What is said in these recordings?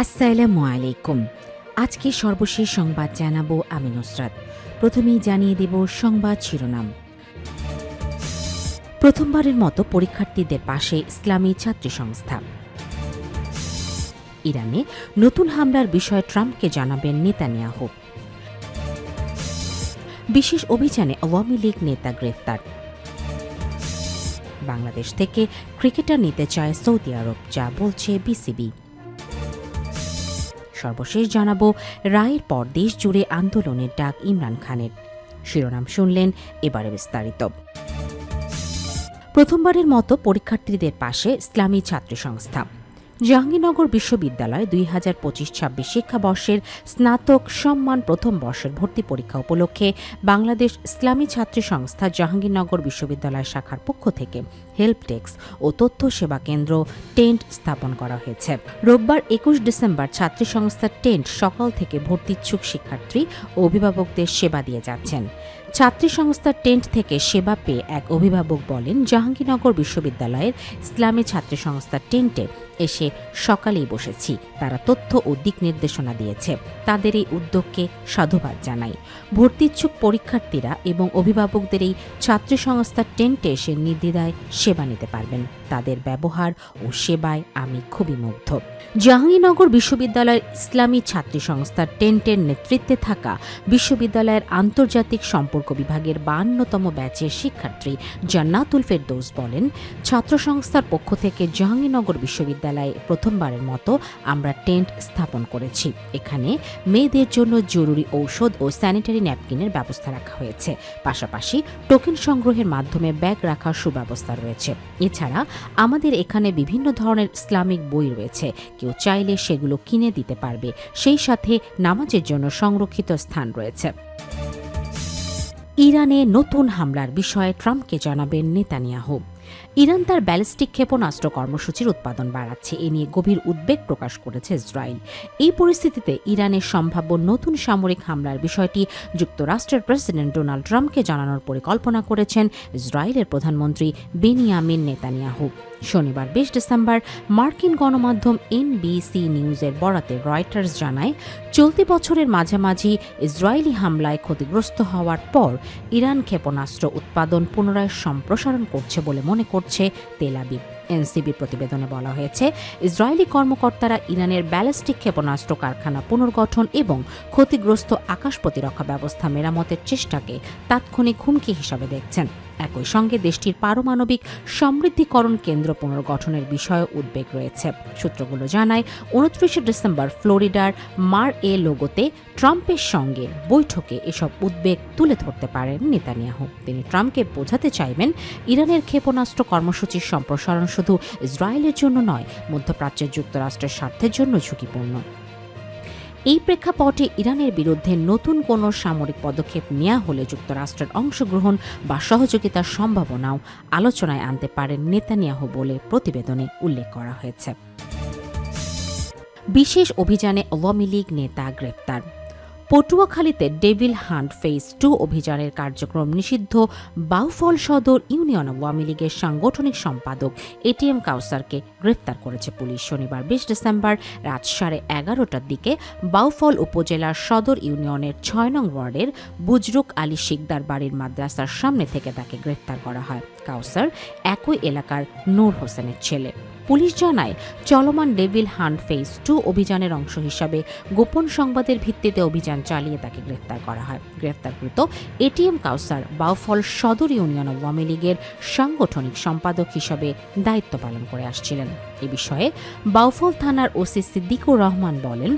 আসসালামু আলাইকুম। আজকে সর্বশেষ সংবাদ জানাবো আমি নুসরাত। প্রথমেই জানিয়ে দেব সংবাদ শিরোনাম। প্রথমবারের মতো পরীক্ষার্থীদের পাশে ইসলামী ছাত্রী সংস্থা। ইরানে নতুন হামলার বিষয়ে ট্রাম্পকে জানাবেন নেতানিয়াহু। বিশেষ অভিযানে আওয়ামী লীগ নেতা গ্রেফতার। বাংলাদেশ থেকে ক্রিকেটার নিতে চায় সৌদি আরব, যা বলছে বিসিবি। সর্বশেষ জানাবো রায়ের পর দেশ জুড়ে আন্দোলনের ডাক ইমরান খানের। শিরোনাম শুনলেন, এবারে বিস্তারিত। প্রথমবারের মতো পরীক্ষার্থীদের পাশে ইসলামী ছাত্রী সংস্থা। জাহাঙ্গীরনগর বিশ্ববিদ্যালয় 2025-26 শিক্ষাবর্ষের স্নাতক সম্মান প্রথম বর্ষের ভর্তি পরীক্ষা উপলক্ষে বাংলাদেশ ইসলামী ছাত্রী সংস্থা জাহাঙ্গীরনগর বিশ্ববিদ্যালয় শাখার পক্ষ থেকে হেল্প ডেস্ক ও তথ্য সেবা কেন্দ্র টেন্ট স্থাপন করা হয়েছে। রোববার 21 ডিসেম্বর ছাত্রী সংস্থার টেন্ট সকাল থেকে ভর্তিচ্ছুক শিক্ষার্থী ও অভিভাবকদের সেবা দিয়ে যাচ্ছেন। ছাত্রী সংস্থার টেন্ট থেকে সেবা পেয়ে এক অভিভাবক বলেন, জাহাঙ্গীরনগর বিশ্ববিদ্যালয়ের ইসলামী ছাত্রী সংস্থার টেন্টে এসে সকালেই বসেছি। তারা তথ্য ও দিক নির্দেশনা দিয়েছে। তাদের এই উদ্যোগকে সাধুবাদ জানাই। ভর্তিচ্ছুক পরীক্ষার্থীরা এবং অভিভাবকদের এই ছাত্রী সংস্থার টেন্টে এসে নির্দ্বিধায় সেবা নিতে পারবেন। তাদের ব্যবহার ও সেবায় আমি খুবই মুগ্ধ। জাহাঙ্গীরনগর বিশ্ববিদ্যালয়ের ইসলামী ছাত্রী সংস্থার টেন্টের নেতৃত্বে থাকা বিশ্ববিদ্যালয়ের আন্তর্জাতিক সম্পর্ক বিভাগের 52তম ব্যাচের শিক্ষার্থী জান্নাতুল ফেরদৌস বলেন, ছাত্র সংস্থার পক্ষ থেকে জাহাঙ্গীরনগর বিশ্ববিদ্যালয়ে প্রথমবারের মতো আমরা টেন্ট স্থাপন করেছি। এখানে মেয়েদের জন্য জরুরি ঔষধ ও স্যানিটারি ন্যাপকিনের ব্যবস্থা রাখা হয়েছে। পাশাপাশি টোকেন সংগ্রহের মাধ্যমে ব্যাগ রাখার সুব্যবস্থা রয়েছে। এছাড়া আমাদের এখানে বিভিন্ন ধরনের ইসলামিক বই রয়েছে, কেউ চাইলে সেগুলো কিনে দিতে পারবে। সেই সাথে নামাজের জন্য সংরক্ষিত স্থান রয়েছে। ইরানে নতুন হামলার বিষয়ে ট্রাম্পকে জানাবেন নেতানিয়াহু। ইরান তার ব্যালিস্টিক ক্ষেপণাস্ত্র কর্মসূচির উৎপাদন বাড়াচ্ছে, এ নিয়ে গভীর উদ্বেগ প্রকাশ করেছে ইসরায়েল। এই পরিস্থিতিতে ইরানের সম্ভাব্য নতুন সামরিক হামলার বিষয়টি যুক্তরাষ্ট্রের প্রেসিডেন্ট ডোনাল্ড ট্রাম্পকে জানানোর পরিকল্পনা করেছেন ইসরায়েলের প্রধানমন্ত্রী বেনিয়ামিন নেতানিয়াহু। শনিবার 20 ডিসেম্বর মার্কিন গণমাধ্যম এনবিসি নিউজের বরাতে রয়টার্স জানায়, চলতি বছরের মাঝামাঝি ইসরায়েলি হামলায় ক্ষতিগ্রস্ত হওয়ার পর ইরান ক্ষেপণাস্ত্র উৎপাদন পুনরায় সম্প্রসারণ করছে বলে মনে করছে তেল আবিব। এনসিবির প্রতিবেদনে বলা হয়েছে, ইসরায়েলি কর্মকর্তারা ইরানের ব্যালিস্টিক ক্ষেপণাস্ত্র কারখানা পুনর্গঠন এবং ক্ষতিগ্রস্ত আকাশ প্রতিরক্ষা ব্যবস্থা মেরামতের চেষ্টাকে তাৎক্ষণিক হুমকি হিসাবে দেখছেন। একই সঙ্গে দেশটির পারমাণবিক সমৃদ্ধিকরণ কেন্দ্র পুনর্গঠনের বিষয়ে উদ্বেগ রয়েছে। সূত্রগুলো জানায়, 29 ডিসেম্বর ফ্লোরিডার মার এ লোগোতে ট্রাম্পের সঙ্গে বৈঠকে এসব উদ্বেগ তুলে ধরতে পারেন নেতানিয়াহু। তিনি ট্রাম্পকে বোঝাতে চাইবেন, ইরানের ক্ষেপণাস্ত্র কর্মসূচির সম্প্রসারণ শুধু ইসরায়েলের জন্য নয়, মধ্যপ্রাচ্যের যুক্তরাষ্ট্রের স্বার্থের জন্য ঝুঁকিপূর্ণ। এই প্রেক্ষাপটে ইরানের বিরুদ্ধে নতুন কোনো সামরিক পদক্ষেপ নেওয়া হলে যুক্তরাষ্ট্রের অংশগ্রহণ বা সহযোগিতার সম্ভাবনাও আলোচনায় আনতে পারেন নেতানিয়াহু বলে প্রতিবেদনে উল্লেখ করা হয়েছে। বিশেষ অভিযানে আওয়ামী লীগ নেতা গ্রেপ্তার। পটুয়াখালীতে ডেভিল হান্ট ফেজ 2 অভিযানের কার্যক্রম নিষিদ্ধ বাউফল সদর ইউনিয়ন আওয়ামী লীগের সাংগঠনিক সম্পাদক এটিএম কাউসারকে গ্রেফতার করেছে পুলিশ। শনিবার 20 ডিসেম্বর রাত 11:30টার দিকে বাউফল উপজেলার সদর ইউনিয়নের 6 নং ওয়ার্ডের বুজরুক আলী শিকদার বাড়ির মাদ্রাসার সামনে থেকে তাকে গ্রেফতার করা হয়। কাউসার একই এলাকার নূর হোসেনের ছেলে। পুলিশ জানায়, চলমান ডেভিল হান্ট ফেজ 2 অভিযানের অংশ হিসাবে গোপন সংবাদের ভিত্তিতে অভিযান চালিয়ে তাকে গ্রেফতার করা হয়। গ্রেফতারকৃত এটিএম কাউসার বাউফল সদর ইউনিয়ন আওয়ামী লীগের সাংগঠনিক সম্পাদক হিসাবে দায়িত্ব পালন করে আসছিলেন। এ বিষয়ে বাউফল থানার ওসি সিদ্দিকুর রহমান বলেন,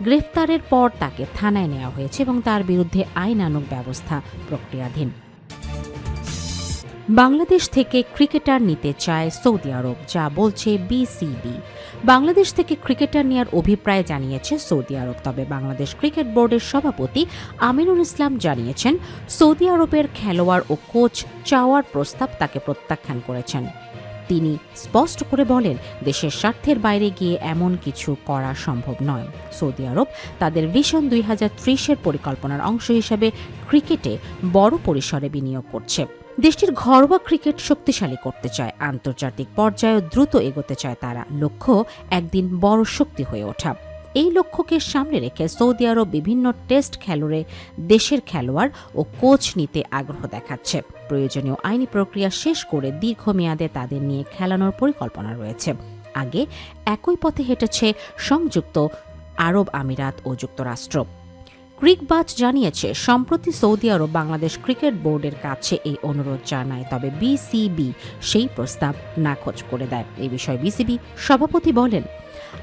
গ্রেফতারের পর তাকে থানায় নেওয়া হয়েছে এবং তার বিরুদ্ধে আইনানুগ ব্যবস্থা প্রক্রিয়াধীন। বাংলাদেশ থেকে ক্রিকেটার নিতে চায় সৌদি আরব, যা বলছে বিসিবি। বাংলাদেশ থেকে ক্রিকেটার নেওয়ার অভিপ্রায় জানিয়েছে সৌদি আরব। তবে বাংলাদেশ ক্রিকেট বোর্ডের সভাপতি আমিনুল ইসলাম জানিয়েছেন, সৌদি আরবের খেলোয়াড় ও কোচ চাওয়ার প্রস্তাব তাকে প্রত্যাখ্যান করেছেন। তিনি স্পষ্ট করে বলেন, দেশের স্বার্থের বাইরে গিয়ে এমন কিছু করা সম্ভব নয়। সৌদি আরব তাদের ভিশন 2030-এর পরিকল্পনার অংশ হিসেবে ক্রিকেটে বড় পরিসরে বিনিয়োগ করছে। দেশটির ঘরোয়া ক্রিকেট শক্তিশালী করতে চায়, আন্তর্জাতিক পর্যায়ে দ্রুত এগোতে চায় তারা। লক্ষ্য একদিন বড় শক্তি হয়ে ওঠা। এই লক্ষ্যকে সামনে রেখে সৌদি আরব বিভিন্ন টেস্ট খেলুড়ে দেশের খেলোয়াড় ও কোচ নিতে আগ্রহ দেখাচ্ছে। প্রয়োজনীয় আইনি প্রক্রিয়া শেষ করে দীর্ঘমেয়াদে তাদের নিয়ে খেলানোর পরিকল্পনা রয়েছে। আগে একই পথে হেঁটেছে সংযুক্ত আরব আমিরাত ও যুক্তরাষ্ট্র। ক্রিকবাজ জানিয়েছে, সম্প্রতি সৌদি আরব বাংলাদেশ ক্রিকেট বোর্ডের কাছে এই অনুরোধ জানায়, তবে বিসিবি সেই প্রস্তাব নাকচ করে দেয়। এই বিষয়ে বিসিবি সভাপতি বলেন,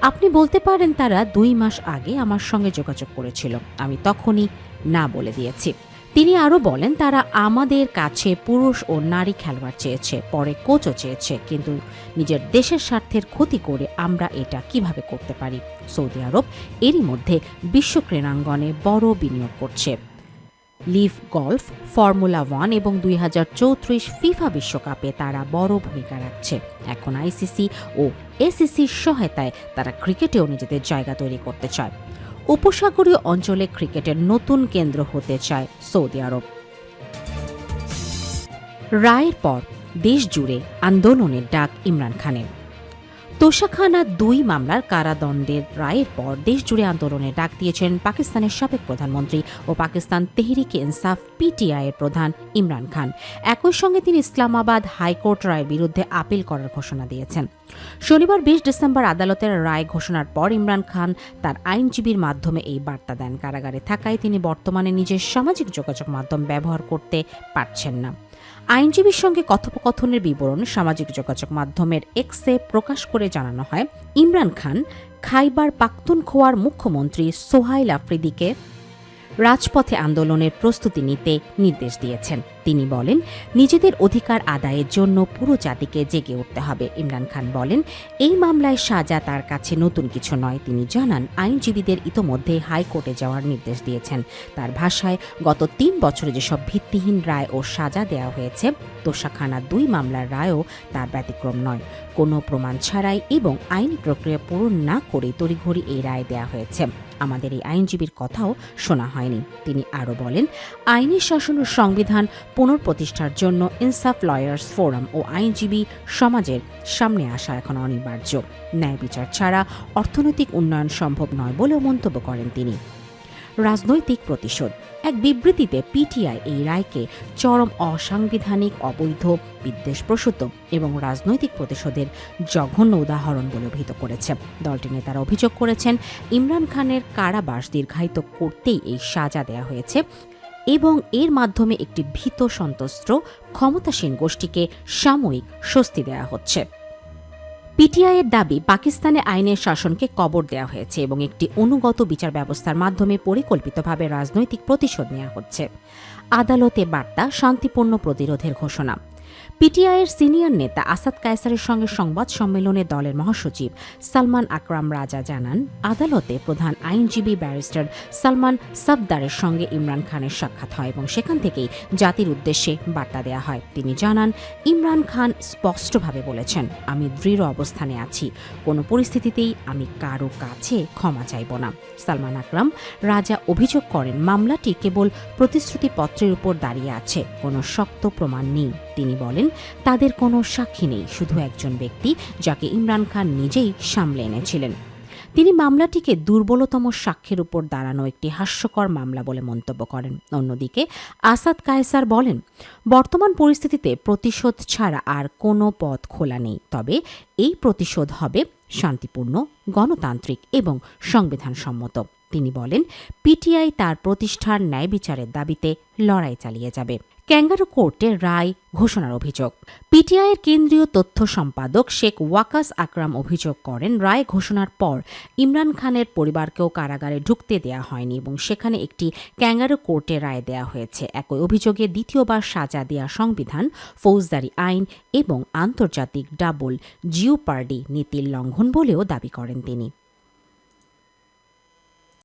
আপনি বলতে পারেন তারা 2 মাস আগে আমার সঙ্গে যোগাযোগ করেছিল, আমি তখনই না বলে দিয়েছি। তিনি আরও বলেন, তারা আমাদের কাছে পুরুষ ও নারী খেলোয়াড় চেয়েছে, পরে কোচও চেয়েছে, কিন্তু নিজের দেশের স্বার্থের ক্ষতি করে আমরা এটা কিভাবে করতে পারি। সৌদি আরব এরই মধ্যে বিশ্ব ক্রীড়াঙ্গনে বড় বিনিয়োগ করছে। লিভ গলফ, ফর্মুলা 1 এবং 2034 ফিফা বিশ্বকাপে তারা বড় ভূমিকা রাখছে। এখন আইসিসি ও এসিসির সহায়তায় তারা ক্রিকেটেও নিজেদের জায়গা তৈরি করতে চায়। উপসাগরীয় অঞ্চলে ক্রিকেটের নতুন কেন্দ্র হতে চায় সৌদি আরব। রায়ের পর দেশ জুড়ে আন্দোলনের ডাক ইমরান খানের। তোষাখানা 2 মামলার কারাদণ্ডের রায়ের পর দেশ জুড়ে আন্দোলনের ডাক দিয়েছেন পাকিস্তানের সাবেক প্রধানমন্ত্রী ও পাকিস্তান তেহরিকে ইনসাফ পিটিআই এর প্রধান ইমরান খান। একই সঙ্গে তিনি ইসলামাবাদ হাইকোর্ট রায়ের বিরুদ্ধে আপিল করার ঘোষণা দিয়েছেন। শনিবার 20 ডিসেম্বর আদালতের রায় ঘোষণার পর ইমরান খান তার আইনজীবীর মাধ্যমে এই বার্তা দেন। কারাগারে থাকায় তিনি বর্তমানে নিজের সামাজিক যোগাযোগ মাধ্যম ব্যবহার করতে পারছেন না। আইনজীবীর সঙ্গে কথোপকথনের বিবরণ সামাজিক যোগাযোগ মাধ্যমের এক্সে প্রকাশ করে জানানো হয়, ইমরান খান খাইবার পাখতুনখোয়ার মুখ্যমন্ত্রী সোহাইল আফ্রিদিকে রাজপথে আন্দোলনের প্রস্তুতি নিতে নির্দেশ দিয়েছেন। তিনি বলেন, নিজেদের অধিকার আদায়ের জন্য পুরো জাতিকে জেগে উঠতে হবে। ইমরান খান বলেন, এই মামলায় সাজা তার কাছে নতুন কিছু নয়। তিনি জানান, আইনজীবীদের ইতোমধ্যে হাইকোর্টে যাওয়ার নির্দেশ দিয়েছেন। তার ভাষায়, গত 3 বছরে যেসব ভিত্তিহীন রায় ও সাজা দেওয়া হয়েছে, তোষাখানা 2 মামলার রায়ও তার ব্যতিক্রম নয়। কোনো প্রমাণ ছাড়াই এবং আইনি প্রক্রিয়া পূরণ না করে তড়িঘড়ি এই রায় দেওয়া হয়েছে। আমাদের এই আইনজীবীর কথাও শোনা হয়নি। তিনি আরও বলেন, আইনি শাসন ও সংবিধান পুনঃপ্রতিষ্ঠার জন্য ইনসাফ লয়ার্স ফোরাম ও আইনজীবী সমাজের সামনে আসা এখন অনিবার্য। ন্যায় বিচার ছাড়া অর্থনৈতিক উন্নয়ন সম্ভব নয় বলেও মন্তব্য করেন তিনি। রাজনৈতিক প্রতিশোধ। এক বিবৃতিতে পিটিআই এই রায়কে চরম অসাংবিধানিক, অবৈধ, বিদ্বেষপ্রসূত এবং রাজনৈতিক প্রতিশোধের জঘন্য উদাহরণ বলে অভিহিত করেছে। দলটির নেতারা অভিযোগ করেছেন, ইমরান খানের কারাবাস দীর্ঘায়িত করতেই এই সাজা দেওয়া হয়েছে এবং এর মাধ্যমে একটি ভীত সন্ত্রস্ত ক্ষমতাসীন গোষ্ঠীকে সাময়িক স্বস্তি দেওয়া হচ্ছে। পিটিআইয়ের দাবি, পাকিস্তানে আইনের শাসনকে কবর দেওয়া হয়েছে এবং একটি অনুগত বিচার ব্যবস্থার মাধ্যমে পরিকল্পিতভাবে রাজনৈতিক প্রতিশোধ নেওয়া হচ্ছে। আদালতে বার্তা, শান্তিপূর্ণ প্রতিরোধের ঘোষণা। পিটিআইয়ের সিনিয়র নেতা আসাদ কায়সারের সঙ্গে সংবাদ সম্মেলনে দলের মহাসচিব সালমান আকরাম রাজা জানান, আদালতে প্রধান আইনজীবী ব্যারিস্টার সালমান সাফদারের সঙ্গে ইমরান খানের সাক্ষাৎ হয় এবং সেখান থেকেই জাতির উদ্দেশ্যে বার্তা দেওয়া হয়। তিনি জানান, ইমরান খান স্পষ্টভাবে বলেছেন, আমি দৃঢ় অবস্থানে আছি, কোনো পরিস্থিতিতেই আমি কারো কাছে ক্ষমা চাইব না। সালমান আকরাম রাজা অভিযোগ করেন, মামলাটি কেবল প্রতিশ্রুতিপত্রের উপর দাঁড়িয়ে আছে, কোনো শক্ত প্রমাণ নেই। তিনি বলেন, তাদের কোনো সাক্ষী নেই, শুধু একজন ব্যক্তি যাকে ইমরান খান নিজেই সামলে এনেছিলেন। তিনি মামলাটিকে দুর্বলতম সাক্ষ্যের উপর দাঁড়ানো একটি হাস্যকর মামলা বলে মন্তব্য করেন। অন্যদিকে আসাদ কায়সার বলেন, বর্তমান পরিস্থিতিতে প্রতিশোধ ছাড়া আর কোনো পথ খোলা নেই, তবে এই প্রতিশোধ হবে শান্তিপূর্ণ, গণতান্ত্রিক এবং সংবিধানসম্মত। তিনি বলেন, পিটিআই তার প্রতিষ্ঠার ন্যায় বিচারের দাবিতে লড়াই চালিয়ে যাবে। ক্যাঙ্গারু কোর্টে রায় ঘোষণার অভিযোগ। পিটিআইয়ের কেন্দ্রীয় তথ্য সম্পাদক শেখ ওয়াকাস আকরাম অভিযোগ করেন, রায় ঘোষণার পর ইমরান খানের পরিবারকেও কারাগারে ঢুকতে দেওয়া হয়নি এবং সেখানে একটি ক্যাঙ্গারু কোর্টে রায় দেওয়া হয়েছে। একই অভিযোগে দ্বিতীয়বার সাজা দেওয়া সংবিধান, ফৌজদারি আইন এবং আন্তর্জাতিক ডাবল জিওপার্ডি নীতির লঙ্ঘন বলেও দাবি করেন তিনি।